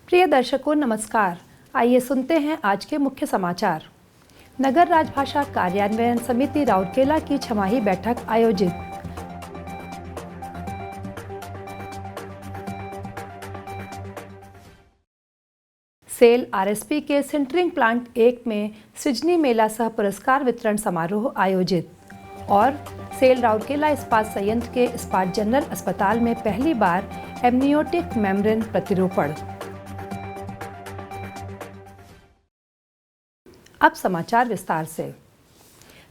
प्रिय दर्शकों नमस्कार। आइए सुनते हैं आज के मुख्य समाचार। नगर राजभाषा कार्यान्वयन समिति राउरकेला की छमाही बैठक आयोजित। सेल आरएसपी के सिंटरिंग प्लांट 1 में सृजनी मेला सह पुरस्कार वितरण समारोह आयोजित। और सेल राउरकेला इस्पात संयंत्र के इस्पात जनरल अस्पताल में पहली बार एमनियोटिक मेम्ब्रेन प्रतिरोपण। अब समाचार विस्तार से।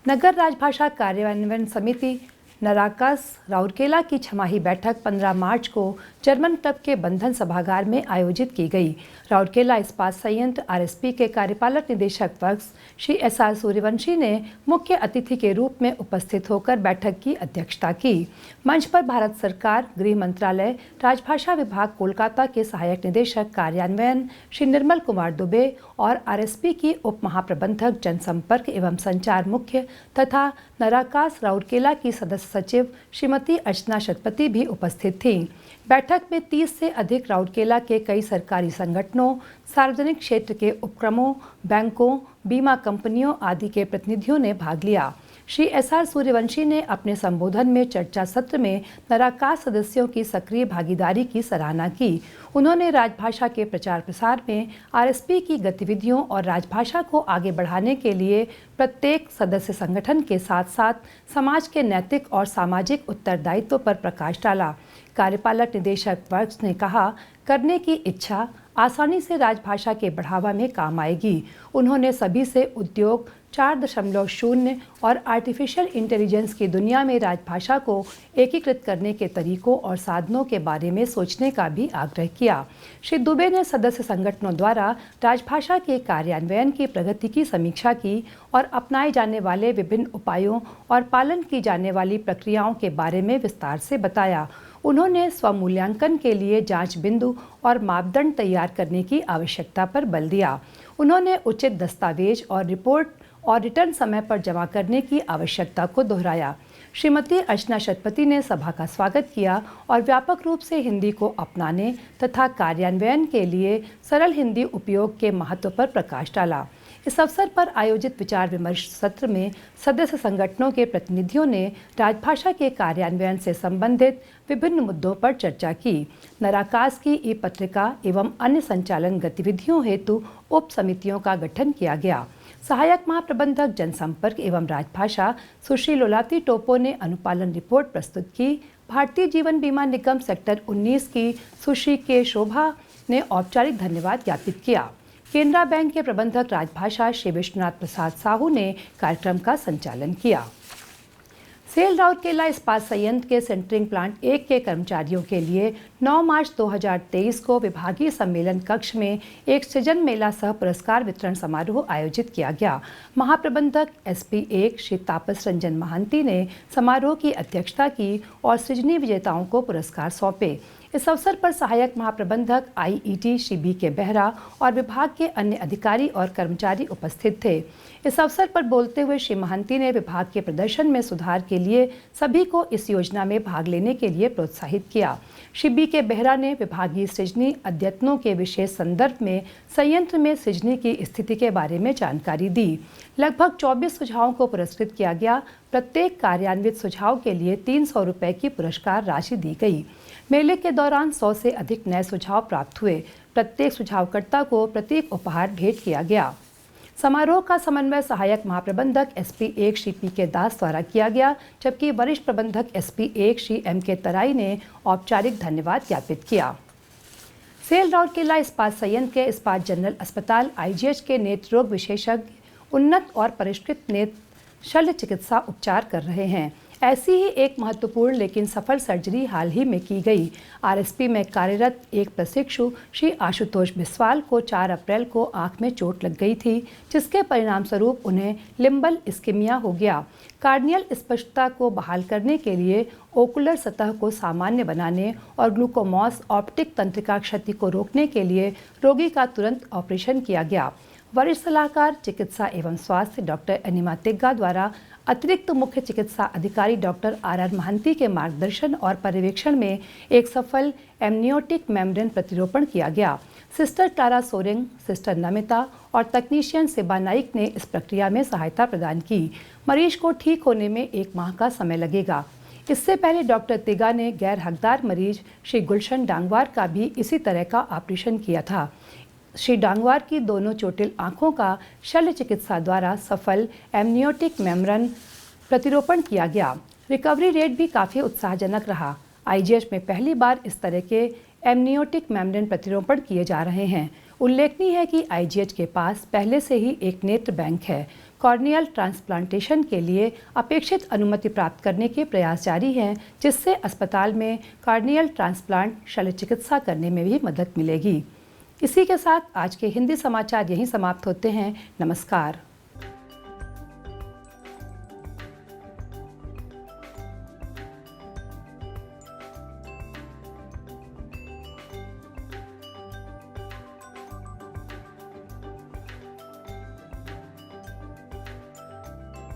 नगर राजभाषा कार्यान्वयन समिति नराकास राउरकेला की छमाही बैठक 15 मार्च को जर्मन क्लब के बंधन सभागार में आयोजित की गई। राउरकेला इस्पात संयंत्र आरएसपी के कार्यपालक निदेशक वर्ग श्री एसआर सूर्यवंशी ने मुख्य अतिथि के रूप में उपस्थित होकर बैठक की अध्यक्षता की। मंच पर भारत सरकार, गृह मंत्रालय, राजभाषा विभाग कोलकाता के सहायक निदेशक कार्यान्वयन श्री निर्मल कुमार दुबे और आरएसपी की उप महाप्रबंधक जनसंपर्क एवं संचार मुख्य तथा नराकास राउरकेला की सदस्य सचिव श्रीमती अर्चना शतपथी भी उपस्थित थीं। बैठक में 30 से अधिक राउरकेला के कई सरकारी संगठनों, सार्वजनिक क्षेत्र के उपक्रमों, बैंकों, बीमा कंपनियों आदि के प्रतिनिधियों ने भाग लिया। श्री एसआर सूर्यवंशी ने अपने संबोधन में चर्चा सत्र में नराकास सदस्यों की सक्रिय भागीदारी की सराहना की। उन्होंने राजभाषा के प्रचार प्रसार में आरएसपी की गतिविधियों और राजभाषा को आगे बढ़ाने के लिए प्रत्येक सदस्य संगठन के साथ साथ समाज के नैतिक और सामाजिक उत्तरदायित्व पर प्रकाश डाला। कार्यपालक निदेशक वर्ग ने कहा, करने की इच्छा आसानी से राजभाषा के बढ़ावा में काम आएगी। उन्होंने सभी से उद्योग 4.0 और आर्टिफिशियल इंटेलिजेंस की दुनिया में राजभाषा को एकीकृत करने के तरीकों और साधनों के बारे में सोचने का भी आग्रह किया। श्री दुबे ने सदस्य संगठनों द्वारा राजभाषा के कार्यान्वयन की प्रगति की समीक्षा की और अपनाए जाने वाले विभिन्न उपायों और पालन की जाने वाली प्रक्रियाओं के बारे में विस्तार से बताया। उन्होंने स्वमूल्यांकन के लिए जांच बिंदु और मापदंड तैयार करने की आवश्यकता पर बल दिया। उन्होंने उचित दस्तावेज और रिपोर्ट और रिटर्न समय पर जमा करने की आवश्यकता को दोहराया। श्रीमती अर्चना शतपथी ने सभा का स्वागत किया और व्यापक रूप से हिंदी को अपनाने तथा कार्यान्वयन के लिए सरल हिंदी उपयोग के महत्व पर प्रकाश डाला। इस अवसर पर आयोजित विचार विमर्श सत्र में सदस्य संगठनों के प्रतिनिधियों ने राजभाषा के कार्यान्वयन से संबंधित विभिन्न मुद्दों पर चर्चा की। नराकास की ई पत्रिका एवं अन्य संचालन गतिविधियों हेतु उप समितियों का गठन किया गया। सहायक महाप्रबंधक जनसंपर्क एवं राजभाषा सुश्री लोलाती टोपो ने अनुपालन रिपोर्ट प्रस्तुत की। भारतीय जीवन बीमा निगम सेक्टर 19 की सुश्री के शोभा ने औपचारिक धन्यवाद ज्ञापित किया। केनरा बैंक के प्रबंधक राजभाषा श्री विश्वनाथ प्रसाद साहू ने कार्यक्रम का संचालन किया। सेल राउरकेला इस्पात संयंत्र के सेंटरिंग प्लांट 1 के कर्मचारियों के लिए 9 मार्च 2023 को विभागीय सम्मेलन कक्ष में एक सृजन मेला सह पुरस्कार वितरण समारोह आयोजित किया गया। महाप्रबंधक एसपी 1 श्री तापस रंजन महांती ने समारोह की अध्यक्षता की और सृजनी विजेताओं को पुरस्कार सौंपे। इस अवसर पर सहायक महाप्रबंधक आईईटी श्री बी के बेहरा और विभाग के अन्य अधिकारी और कर्मचारी उपस्थित थे। इस अवसर पर बोलते हुए श्री महंती ने विभाग के प्रदर्शन में सुधार के लिए सभी को इस योजना में भाग लेने के लिए प्रोत्साहित किया। श्री बी के बेहरा ने विभागीय सृजनी अद्यतनों के विशेष संदर्भ में संयंत्र में सृजनी की स्थिति के बारे में जानकारी दी। लगभग 24 सुझावों को पुरस्कृत किया गया। प्रत्येक कार्यान्वित सुझाव के लिए 300 रुपये की पुरस्कार राशि दी गई। मेले के दौरान 100 से अधिक नए सुझाव प्राप्त हुए। प्रत्येक सुझावकर्ता को प्रतीक उपहार भेंट किया गया। समारोह का समन्वय सहायक महाप्रबंधक एसपी 1 श्री पी के दास द्वारा किया गया, जबकि वरिष्ठ प्रबंधक एसपी 1 श्री एम के तराई ने औपचारिक धन्यवाद ज्ञापित किया। सेल राउरकेला इस्पात संयंत्र के इस्पात जनरल अस्पताल आईजीएच के नेत्र रोग विशेषज्ञ उन्नत और परिष्कृत नेत्र शल्य चिकित्सा उपचार कर रहे हैं। ऐसी ही एक महत्वपूर्ण लेकिन सफल सर्जरी हाल ही में की गई। आरएसपी में कार्यरत एक प्रशिक्षु श्री आशुतोष बिस्वाल को 4 अप्रैल को आंख में चोट लग गई थी, जिसके परिणाम स्वरूप उन्हें लिम्बल इस्कीमिया हो गया। कार्नियल स्पष्टता को बहाल करने के लिए ओकुलर सतह को सामान्य बनाने और ग्लूकोमॉस ऑप्टिक तंत्रिका क्षति को रोकने के लिए रोगी का तुरंत ऑपरेशन किया गया। वरिष्ठ सलाहकार चिकित्सा एवं स्वास्थ्य डॉक्टर अनिमा तिग्गा द्वारा अतिरिक्त मुख्य चिकित्सा अधिकारी डॉक्टर आर महंती के मार्गदर्शन और पर्यवेक्षण में एक सफल एमनियोटिक मेम्ब्रेन प्रतिरोपण किया गया। Sister Clara Soreng, sister Namita और तकनीशियन सिबा नाइक ने इस प्रक्रिया में सहायता प्रदान की। मरीज को ठीक होने में 1 माह का समय लगेगा। इससे पहले डॉक्टर तिगा ने गैर हकदार मरीज श्री गुलशन डांगवार का भी इसी तरह का ऑपरेशन किया था। श्री डांगवार की दोनों चोटिल आंखों का शल्य चिकित्सा द्वारा सफल एमनियोटिक मेम्ब्रेन प्रतिरोपण किया गया। रिकवरी रेट भी काफ़ी उत्साहजनक रहा। आईजीएच में पहली बार इस तरह के एमनियोटिक मेम्ब्रेन प्रतिरोपण किए जा रहे हैं। उल्लेखनीय है कि आईजीएच के पास पहले से ही एक नेत्र बैंक है। कॉर्नियल ट्रांसप्लांटेशन के लिए अपेक्षित अनुमति प्राप्त करने के प्रयास जारी हैं, जिससे अस्पताल में कॉर्नियल ट्रांसप्लांट शल्य चिकित्सा करने में भी मदद मिलेगी। इसी के साथ आज के हिंदी समाचार यहीं समाप्त होते हैं। नमस्कार।